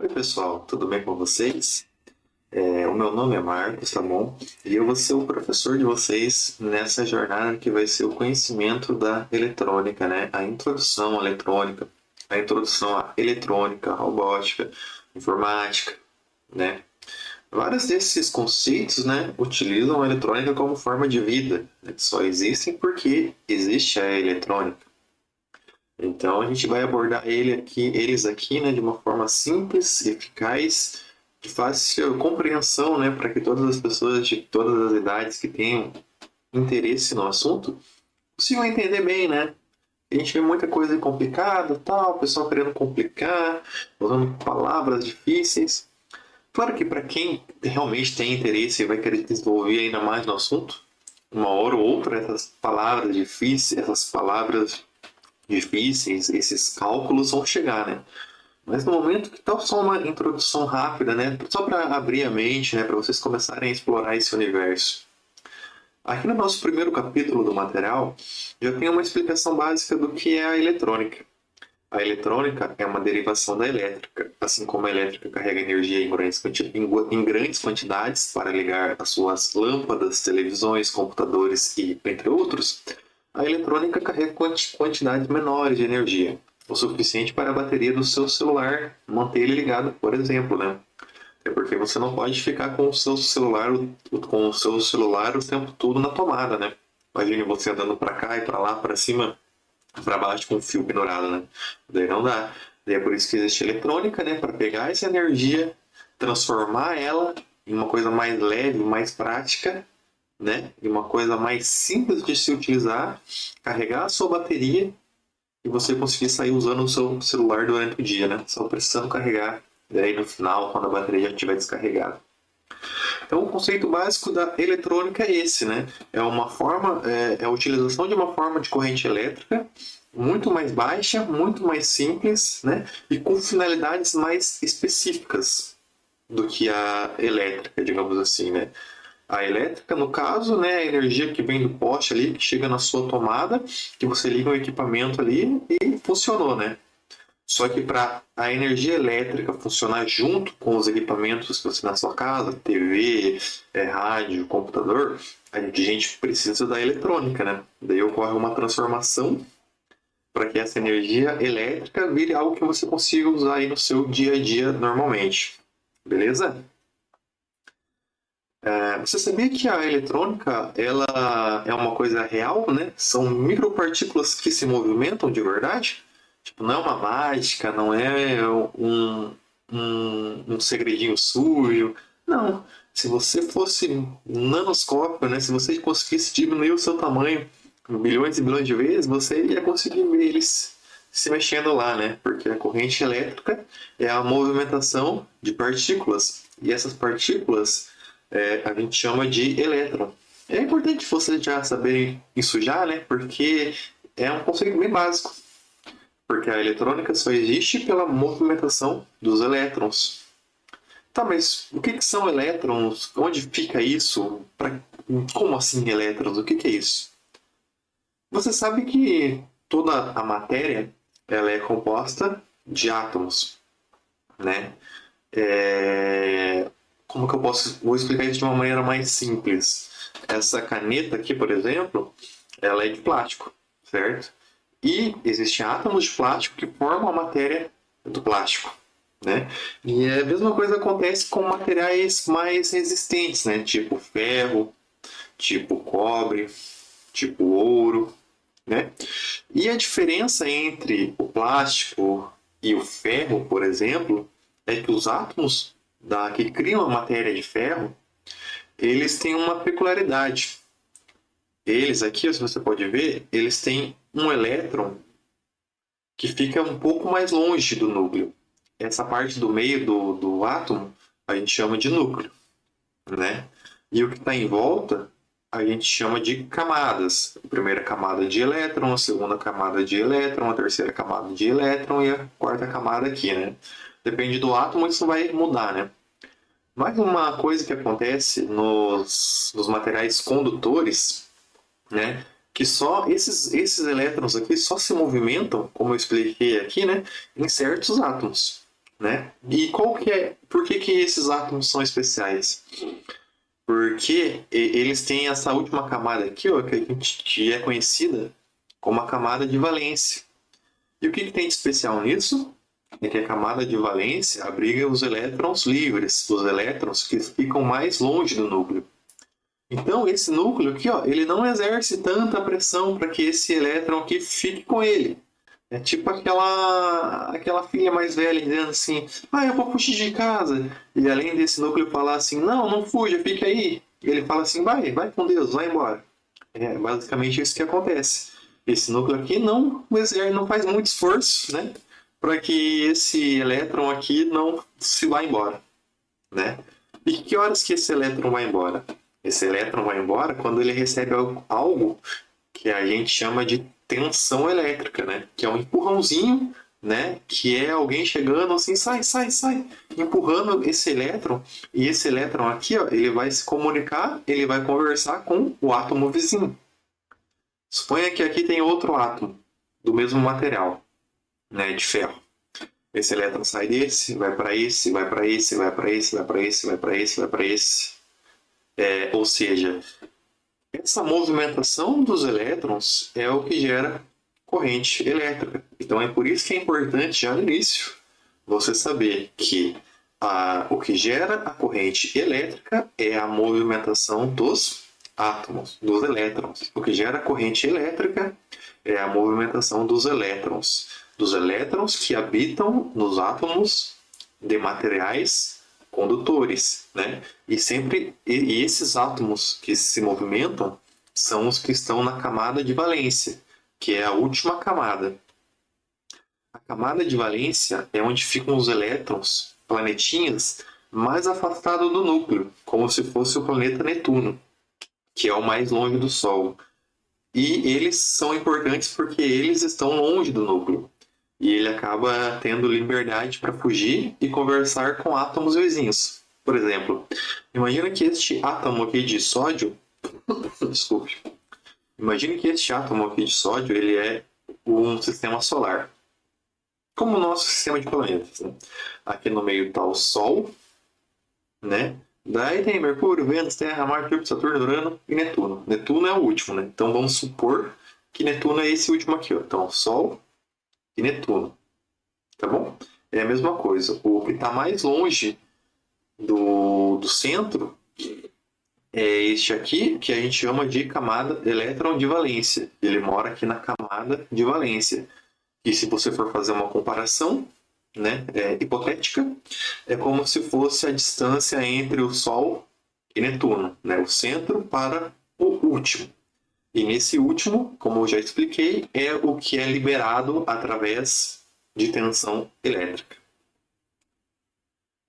Oi, pessoal, tudo bem com vocês? O meu nome é Marcos, tá bom? E eu vou ser o professor de vocês nessa jornada que vai ser o conhecimento da eletrônica, né? A introdução à eletrônica, a introdução à eletrônica, robótica, informática, né? Vários desses conceitos, né, utilizam a eletrônica como forma de vida, né? Só existem porque existe a eletrônica. Então a gente vai abordar eles aqui, né, de uma forma simples, eficaz, de fácil compreensão, né, para que todas as pessoas de todas as idades que tenham interesse no assunto consigam entender bem, né? A gente vê muita coisa complicada, tal, o pessoal querendo complicar, usando palavras difíceis. Claro que para quem realmente tem interesse e vai querer desenvolver ainda mais no assunto, uma hora ou outra essas palavras difíceis, esses cálculos vão chegar, né? Mas no momento que tal só uma introdução rápida, né? Só para abrir a mente, né? Para vocês começarem a explorar esse universo. Aqui no nosso primeiro capítulo do material, já tem uma explicação básica do que é a eletrônica. A eletrônica é uma derivação da elétrica, assim como a elétrica carrega energia em grandes quantidades para ligar as suas lâmpadas, televisões, computadores e entre outros. A eletrônica carrega quantidades menores de energia, o suficiente para a bateria do seu celular manter ele ligado, por exemplo, né? É porque você não pode ficar com o seu celular o tempo todo na tomada, né? Imagine você andando para cá e para lá, para cima, para baixo com o fio pendurado, né? Daí não dá. Daí é por isso que existe eletrônica, né? Para pegar essa energia, transformar ela em uma coisa mais leve, mais prática, né? E uma coisa mais simples de se utilizar, carregar a sua bateria e você conseguir sair usando o seu celular durante o dia, né? Só precisando carregar, e aí no final, quando a bateria já estiver descarregada. Então, o conceito básico da eletrônica é esse, né? É a utilização de uma forma de corrente elétrica muito mais baixa, muito mais simples, né? E com finalidades mais específicas do que a elétrica, digamos assim, né? A elétrica, no caso, né, a energia que vem do poste ali, que chega na sua tomada, que você liga o equipamento ali e funcionou, né? Só que para a energia elétrica funcionar junto com os equipamentos que você tem na sua casa, TV, rádio, computador, a gente precisa da eletrônica, né? Daí ocorre uma transformação para que essa energia elétrica vire algo que você consiga usar aí no seu dia a dia normalmente. Beleza? Você sabia que a eletrônica ela é uma coisa real, né? São micropartículas que se movimentam de verdade? Tipo, não é uma mágica, não é um segredinho sujo. Não. Se você fosse um nanoscópio, né? Se você conseguisse diminuir o seu tamanho bilhões e bilhões de vezes, você ia conseguir ver eles se mexendo lá, né? Porque a corrente elétrica é a movimentação de partículas. E essas partículas a gente chama de elétron. É importante você já saber isso já, né? Porque é um conceito bem básico. Porque a eletrônica só existe pela movimentação dos elétrons. Tá, mas o que são elétrons? Onde fica isso? Como assim elétrons? O que é isso? Você sabe que toda a matéria ela é composta de átomos, né? Como que eu posso... Vou explicar isso de uma maneira mais simples. Essa caneta aqui, por exemplo, ela é de plástico, certo? E existem átomos de plástico que formam a matéria do plástico, né? E a mesma coisa acontece com materiais mais resistentes, né? Tipo ferro, tipo cobre, tipo ouro, né? E a diferença entre o plástico e o ferro, por exemplo, é que os átomos que criam a matéria de ferro, eles têm uma peculiaridade. Eles aqui, se você pode ver, eles têm um elétron que fica um pouco mais longe do núcleo. Essa parte do meio do átomo a gente chama de núcleo, né? E o que está em volta a gente chama de camadas. A primeira camada de elétron, a segunda camada de elétron, a terceira camada de elétron e a quarta camada aqui, né? Depende do átomo, isso vai mudar, né? Mais uma coisa que acontece nos materiais condutores, né? Que só esses elétrons aqui só se movimentam, como eu expliquei aqui, né? Em certos átomos, né? E por que que esses átomos são especiais? Porque eles têm essa última camada aqui, ó, que é conhecida como a camada de valência. E o que tem de especial nisso? É que a camada de valência abriga os elétrons livres, os elétrons que ficam mais longe do núcleo. Então, esse núcleo aqui, ó, ele não exerce tanta pressão para que esse elétron aqui fique com ele. É tipo aquela filha mais velha dizendo assim, eu vou fugir de casa. E além desse núcleo falar assim, não, não fuja, fica aí. E ele fala assim, vai com Deus, vai embora. É basicamente isso que acontece. Esse núcleo aqui não faz muito esforço, né, para que esse elétron aqui não se vá embora, né? E que horas que esse elétron vai embora? Esse elétron vai embora quando ele recebe algo que a gente chama de tensão elétrica, né? Que é um empurrãozinho, né? Que é alguém chegando assim, sai, empurrando esse elétron. E esse elétron aqui, ó, ele vai se comunicar, ele vai conversar com o átomo vizinho. Suponha que aqui tem outro átomo do mesmo material, né? De ferro. Esse elétron sai desse, vai para esse, vai para esse, vai para esse, vai para esse, vai para esse, vai para esse. Ou seja, essa movimentação dos elétrons é o que gera corrente elétrica. Então é por isso que é importante já no início você saber que o que gera a corrente elétrica é a movimentação dos átomos, dos elétrons. O que gera a corrente elétrica é a movimentação dos elétrons que habitam nos átomos de materiais condutores, né? E esses átomos que se movimentam são os que estão na camada de valência, que é a última camada. A camada de valência é onde ficam os elétrons, planetinhas, mais afastados do núcleo, como se fosse o planeta Netuno, que é o mais longe do Sol. E eles são importantes porque eles estão longe do núcleo. E ele acaba tendo liberdade para fugir e conversar com átomos vizinhos. Por exemplo, imagina que este átomo aqui de sódio, desculpe, imagine que este átomo aqui de sódio ele é um sistema solar, como o nosso sistema de planetas, né? Aqui no meio está o Sol, né? Daí tem Mercúrio, Vênus, Terra, Marte, Júpiter, Saturno, Urano e Netuno. Netuno é o último, né? Então vamos supor que Netuno é esse último aqui, ó. Então Sol e Netuno, tá bom? É a mesma coisa. O que está mais longe do centro é este aqui, que a gente chama de camada elétron de valência. Ele mora aqui na camada de valência. E se você for fazer uma comparação, né, hipotética, é como se fosse a distância entre o Sol e Netuno, né, o centro para o último. E nesse último, como eu já expliquei, é o que é liberado através de tensão elétrica.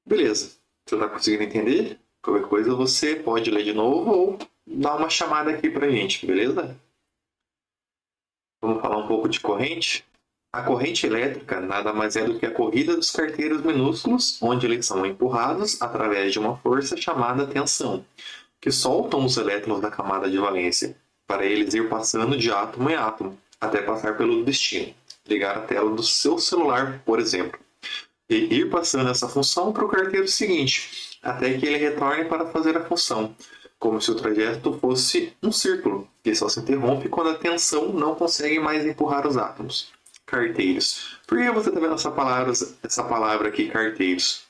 Beleza. Você está conseguindo entender? Qualquer coisa você pode ler de novo ou dar uma chamada aqui para a gente, beleza? Vamos falar um pouco de corrente? A corrente elétrica nada mais é do que a corrida dos carteiros minúsculos, onde eles são empurrados através de uma força chamada tensão, que soltam os elétrons da camada de valência, para eles ir passando de átomo em átomo, até passar pelo destino, ligar a tela do seu celular, por exemplo, e ir passando essa função para o carteiro seguinte, até que ele retorne para fazer a função, como se o trajeto fosse um círculo, que só se interrompe quando a tensão não consegue mais empurrar os átomos. Carteiros. Por que você está vendo essa palavra aqui, carteiros?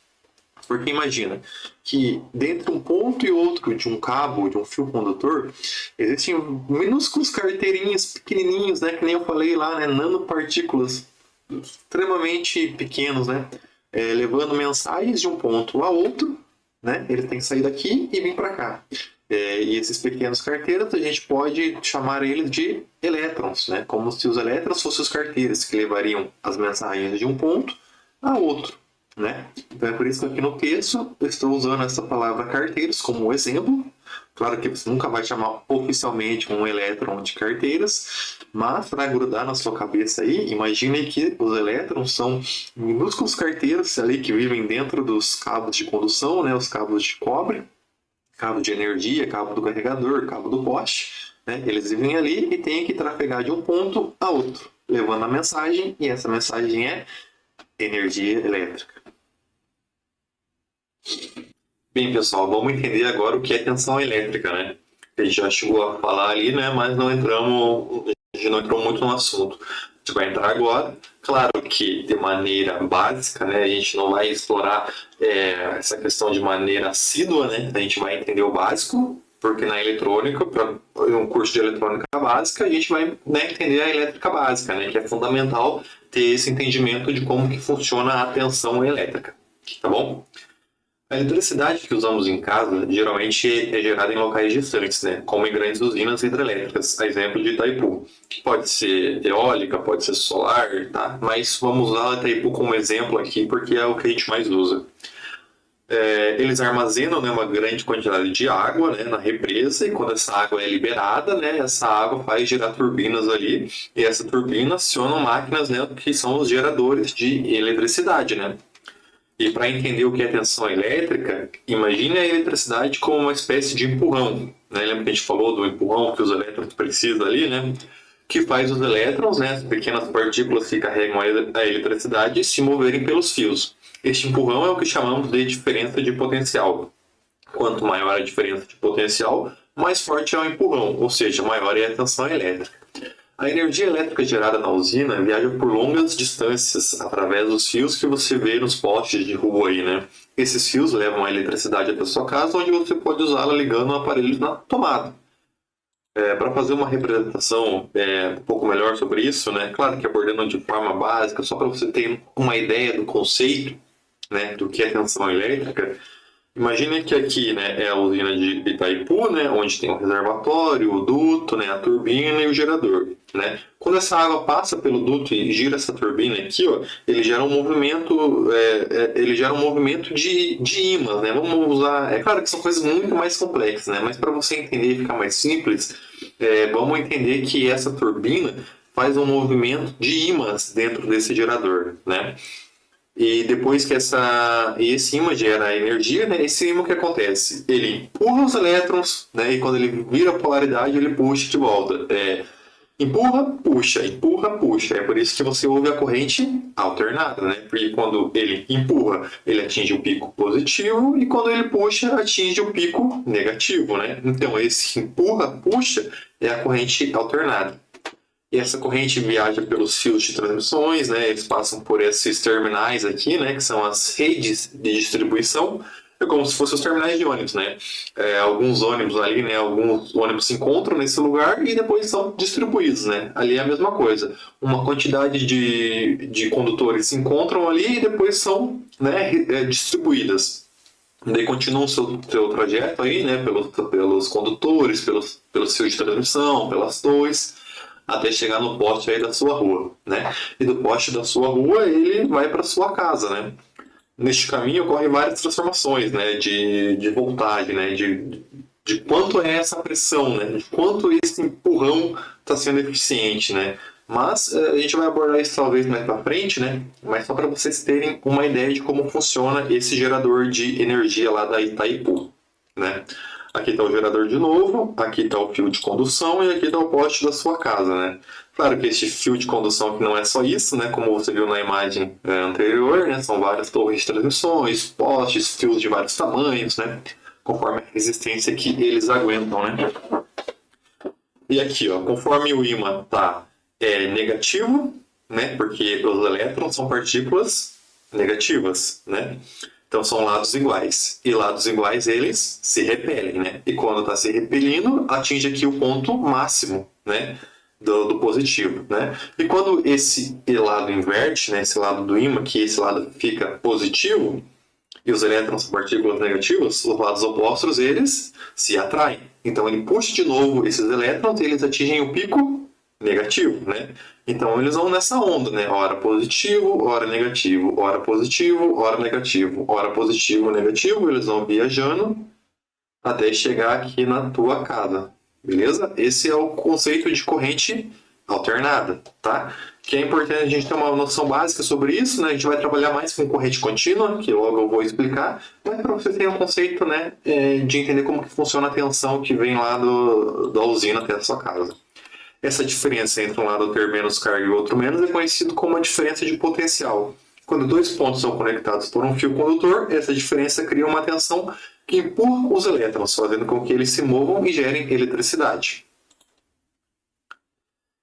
Porque imagina que dentro de um ponto e outro de um cabo, de um fio condutor, existem minúsculos carteirinhos pequenininhos, né, que nem eu falei lá, né, nanopartículas extremamente pequenos, né, levando mensagens de um ponto a outro, né, eles têm que sair daqui e vir para cá. E esses pequenos carteiros a gente pode chamar eles de elétrons, né, como se os elétrons fossem os carteiros que levariam as mensagens de um ponto a outro. Né? Então é por isso que aqui no texto eu estou usando essa palavra carteiros como exemplo. Claro que você nunca vai chamar oficialmente um elétron de carteiras, mas para grudar na sua cabeça aí, imagine que os elétrons são minúsculos carteiros ali que vivem dentro dos cabos de condução, né? Os cabos de cobre, cabo de energia, cabo do carregador, cabo do poste. Né? Eles vivem ali e têm que trafegar de um ponto a outro, levando a mensagem, e essa mensagem é energia elétrica. Bem, pessoal, vamos entender agora o que é tensão elétrica, né? A gente já chegou a falar ali, né? Mas a gente não entrou muito no assunto. A gente vai entrar agora. Claro que de maneira básica, né? A gente não vai explorar essa questão de maneira assídua, né? A gente vai entender o básico, porque na eletrônica, para um curso de eletrônica básica, a gente vai, né, entender a elétrica básica, né? Que é fundamental ter esse entendimento de como que funciona a tensão elétrica, tá bom? A eletricidade que usamos em casa geralmente é gerada em locais distantes, né? Como em grandes usinas hidrelétricas, a exemplo de Itaipu. Pode ser eólica, pode ser solar, tá? Mas vamos usar Itaipu como exemplo aqui porque é o que a gente mais usa. Eles armazenam, né, uma grande quantidade de água, né, na represa, e quando essa água é liberada, né, essa água faz girar turbinas ali, e essa turbina aciona máquinas, né, que são os geradores de eletricidade, né? E para entender o que é tensão elétrica, imagine a eletricidade como uma espécie de empurrão. Né? Lembra que a gente falou do empurrão que os elétrons precisam ali, né? Que faz os elétrons, né, as pequenas partículas que carregam a eletricidade, se moverem pelos fios. Este empurrão é o que chamamos de diferença de potencial. Quanto maior a diferença de potencial, mais forte é o empurrão, ou seja, maior é a tensão elétrica. A energia elétrica gerada na usina viaja por longas distâncias através dos fios que você vê nos postes de rua aí, né? Esses fios levam a eletricidade até a sua casa, onde você pode usá-la ligando o aparelho na tomada. Para fazer uma representação um pouco melhor sobre isso, né? Claro que abordando de forma básica, só para você ter uma ideia do conceito, né, do que é tensão elétrica. Imagine que aqui, né, é a usina de Itaipu, né, onde tem o reservatório, o duto, né, a turbina e o gerador, né? Quando essa água passa pelo duto e gira essa turbina aqui, ó, ele gera um movimento de ímãs, né? Vamos usar, é claro que são coisas muito mais complexas, né? Mas para você entender e ficar mais simples, vamos entender que essa turbina faz um movimento de ímãs dentro desse gerador, né? E depois que esse ímã gera energia, né, esse ímã o que acontece? Ele empurra os elétrons, né, e quando ele vira a polaridade, ele puxa de volta. Empurra, puxa, empurra, puxa. É por isso que você ouve a corrente alternada, né? Porque quando ele empurra, ele atinge o pico positivo, e quando ele puxa, atinge o pico negativo, né? Então, esse empurra, puxa é a corrente alternada. E essa corrente viaja pelos fios de transmissões, né? Eles passam por esses terminais aqui, né? Que são as redes de distribuição. É como se fossem os terminais de ônibus, né? Alguns ônibus ali, né? Alguns ônibus se encontram nesse lugar e depois são distribuídos, né? Ali é a mesma coisa. Uma quantidade de condutores se encontram ali e depois são, né, distribuídas. Daí continua o seu trajeto aí, né? Pelos condutores, pelos fios de transmissão, pelas torres, até chegar no poste aí da sua rua, né? E do poste da sua rua ele vai para sua casa, né? Neste caminho ocorrem várias transformações, né? De voltagem, né? De quanto é essa pressão, né? De quanto esse empurrão está sendo eficiente, né? Mas a gente vai abordar isso talvez mais para frente, né? Mas só para vocês terem uma ideia de como funciona esse gerador de energia lá da Itaipu, né? Aqui está o gerador de novo, aqui está o fio de condução e aqui está o poste da sua casa, né? Claro que este fio de condução aqui não é só isso, né? Como você viu na imagem anterior, né? São várias torres de transmissões, postes, fios de vários tamanhos, né? Conforme a resistência que eles aguentam, né? E aqui, ó, conforme o ímã está negativo, né? Porque os elétrons são partículas negativas, né? Então são lados iguais. E lados iguais eles se repelem, né? E quando está se repelindo, atinge aqui o ponto máximo, né? Do positivo, né? E quando esse lado inverte, né? Esse lado do ímã, que esse lado fica positivo, e os elétrons são partículas negativas, os lados opostos eles se atraem. Então ele puxa de novo esses elétrons e eles atingem o pico negativo, né? Então eles vão nessa onda, né? Hora positivo, hora negativo, hora positivo, hora negativo, hora positivo, negativo, eles vão viajando até chegar aqui na tua casa, beleza? Esse é o conceito de corrente alternada, tá? Que é importante a gente ter uma noção básica sobre isso, né? A gente vai trabalhar mais com corrente contínua, que logo eu vou explicar, mas para você ter um conceito, né, de entender como que funciona a tensão que vem lá da usina até a sua casa. Essa diferença entre um lado ter menos carga e o outro menos é conhecido como a diferença de potencial. Quando dois pontos são conectados por um fio condutor, essa diferença cria uma tensão que empurra os elétrons, fazendo com que eles se movam e gerem eletricidade.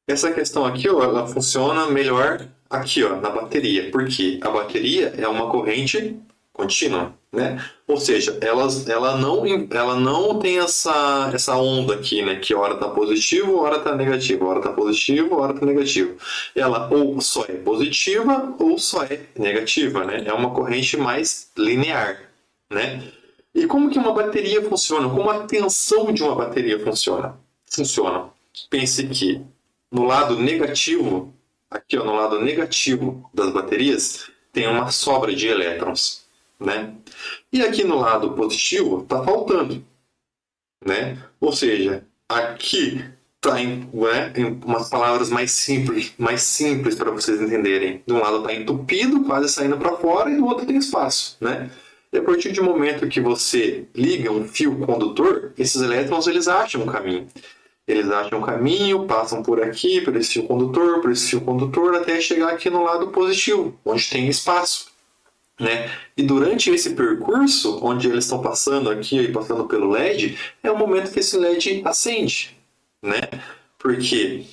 Essa questão aqui, ó, ela funciona melhor aqui, ó, na bateria, porque a bateria é uma corrente contínua, né? Ou seja, ela não tem essa onda aqui, né? Que hora está positivo, hora está negativo, hora está positivo, hora está negativo. Ela ou só é positiva ou só é negativa, né? É uma corrente mais linear, né? E como que uma bateria funciona? Como a tensão de uma bateria funciona? Funciona. Pense que no lado negativo, aqui ó, no lado negativo das baterias, tem uma sobra de elétrons, né? E aqui no lado positivo está faltando, né? Ou seja, aqui está em umas palavras mais simples para vocês entenderem. De um lado está entupido, quase saindo para fora, e do outro tem espaço, né? E a partir do momento que você liga um fio condutor, esses elétrons eles acham um caminho. Eles acham um caminho, passam por aqui, por esse fio condutor, até chegar aqui no lado positivo, onde tem espaço, né? E durante esse percurso, onde eles estão passando aqui e passando pelo LED, é o momento que esse LED acende, né? Por quê?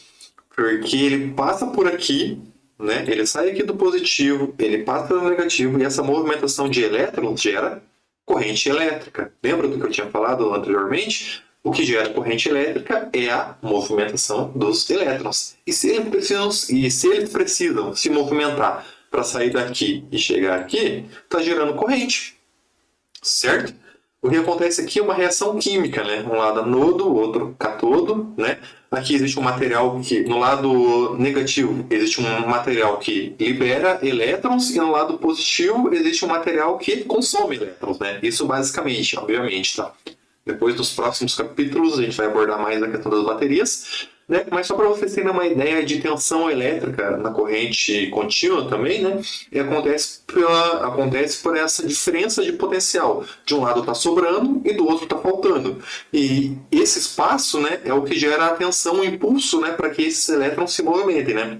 Porque ele passa por aqui, né? Ele sai aqui do positivo, ele passa pelo negativo, e essa movimentação de elétrons gera corrente elétrica. Lembra do que eu tinha falado anteriormente? O que gera corrente elétrica é a movimentação dos elétrons. E se eles precisam se movimentar para sair daqui e chegar aqui, está gerando corrente, certo? O que acontece aqui é uma reação química, né? Um lado anodo, o outro catodo, né? Aqui existe um material que, no lado negativo, existe um material que libera elétrons e no lado positivo existe um material que consome elétrons, né? Isso basicamente, obviamente, tá? Depois dos próximos capítulos a gente vai abordar mais a questão das baterias, né? Mas só para vocês terem uma ideia de tensão elétrica na corrente contínua também, né? E acontece por essa diferença de potencial. De um lado está sobrando e do outro está faltando. E esse espaço, né, é o que gera a tensão, o impulso, né, para que esses elétrons se movimentem, né?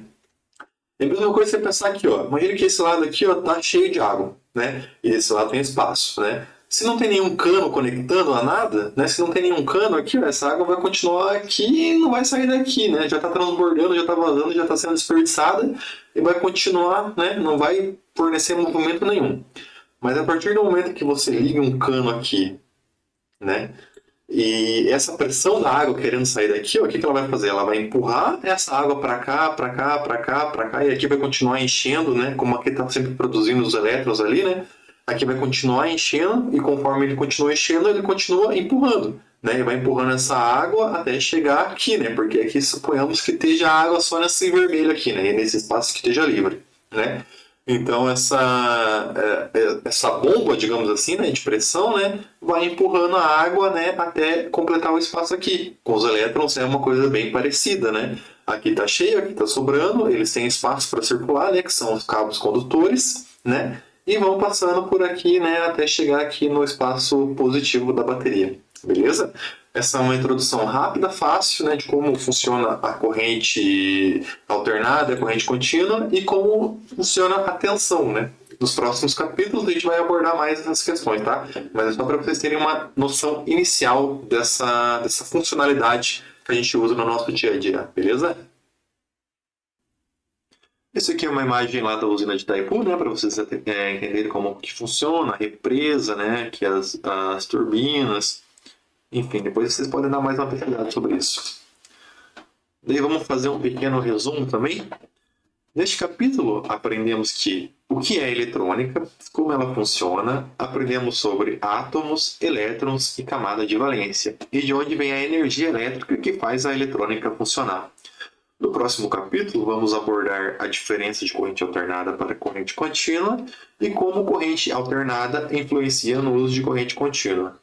É a mesma coisa você pensar aqui, ó. Imagina que esse lado aqui, ó, tá cheio de água, né? E desse lado tem espaço, né? Se não tem nenhum cano conectando a nada, né? Se não tem nenhum cano aqui, ó, essa água vai continuar aqui e não vai sair daqui, né? Já está transbordando, já está vazando, já está sendo desperdiçada e vai continuar, né? Não vai fornecer movimento nenhum. Mas a partir do momento que você liga um cano aqui, né? E essa pressão da água querendo sair daqui, ó, o que ela vai fazer? Ela vai empurrar essa água para cá, para cá, para cá, para cá, e aqui vai continuar enchendo, né? Como aqui está sempre produzindo os elétrons ali, né? Aqui vai continuar enchendo, e conforme ele continua enchendo, ele continua empurrando, né? E vai empurrando essa água até chegar aqui, né? Porque aqui suponhamos que esteja água só nesse vermelho aqui, né? E nesse espaço que esteja livre, né? Então essa bomba, digamos assim, né, de pressão, né, vai empurrando a água, né, até completar o espaço aqui. Com os elétrons é uma coisa bem parecida, né? Aqui está cheio, aqui está sobrando, eles têm espaço para circular, né, que são os cabos condutores, né, e vão passando por aqui, né, até chegar aqui no espaço positivo da bateria. Beleza? Essa é uma introdução rápida, fácil, né, de como funciona a corrente alternada, a corrente contínua e como funciona a tensão, né? Nos próximos capítulos a gente vai abordar mais essas questões, tá? Mas é só para vocês terem uma noção inicial dessa funcionalidade que a gente usa no nosso dia a dia, beleza? Esse aqui é uma imagem lá da usina de Itaipu, né, para vocês entenderem como que funciona, a represa, né, que as turbinas. Enfim, depois vocês podem dar mais uma pesquisada sobre isso. Daí vamos fazer um pequeno resumo também. Neste capítulo, aprendemos o que é eletrônica, como ela funciona, aprendemos sobre átomos, elétrons e camada de valência, e de onde vem a energia elétrica que faz a eletrônica funcionar. No próximo capítulo, vamos abordar a diferença de corrente alternada para corrente contínua e como corrente alternada influencia no uso de corrente contínua.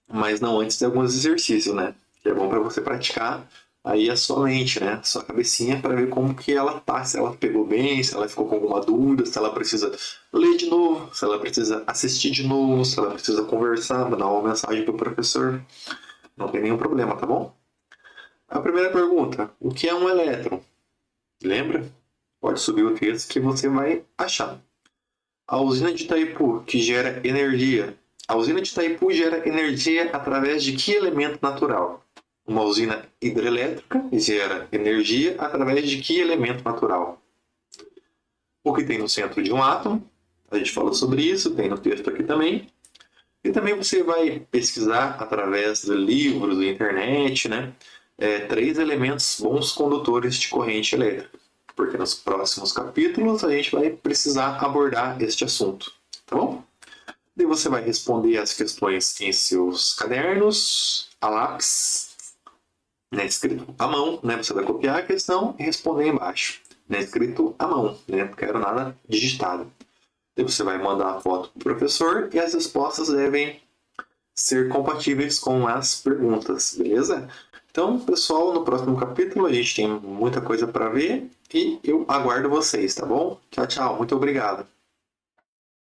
Mas não antes de alguns exercícios, né? Que é bom para você praticar aí a sua mente, né? A sua cabecinha para ver como que ela tá, se ela pegou bem, se ela ficou com alguma dúvida, se ela precisa ler de novo, se ela precisa assistir de novo, se ela precisa conversar, mandar uma mensagem para o professor. Não tem nenhum problema, tá bom? A primeira pergunta, o que é um elétron? Lembra? Pode subir o texto que você vai achar. A usina de Itaipu, que gera energia. A usina de Itaipu gera energia através de que elemento natural? Uma usina hidrelétrica gera energia através de que elemento natural? O que tem no centro de um átomo? A gente falou sobre isso, tem no texto aqui também. E também você vai pesquisar através de livros, da internet, né? 3 elementos bons condutores de corrente elétrica. Porque nos próximos capítulos a gente vai precisar abordar este assunto, tá bom? Daí você vai responder as questões em seus cadernos, a lápis, né, escrito à mão, né? Você vai copiar a questão e responder embaixo, né, escrito à mão, né? Não quero nada digitado. Daí você vai mandar a foto para o professor e as respostas devem ser compatíveis com as perguntas, beleza? Então, pessoal, no próximo capítulo a gente tem muita coisa para ver e eu aguardo vocês, tá bom? Tchau, tchau. Muito obrigado.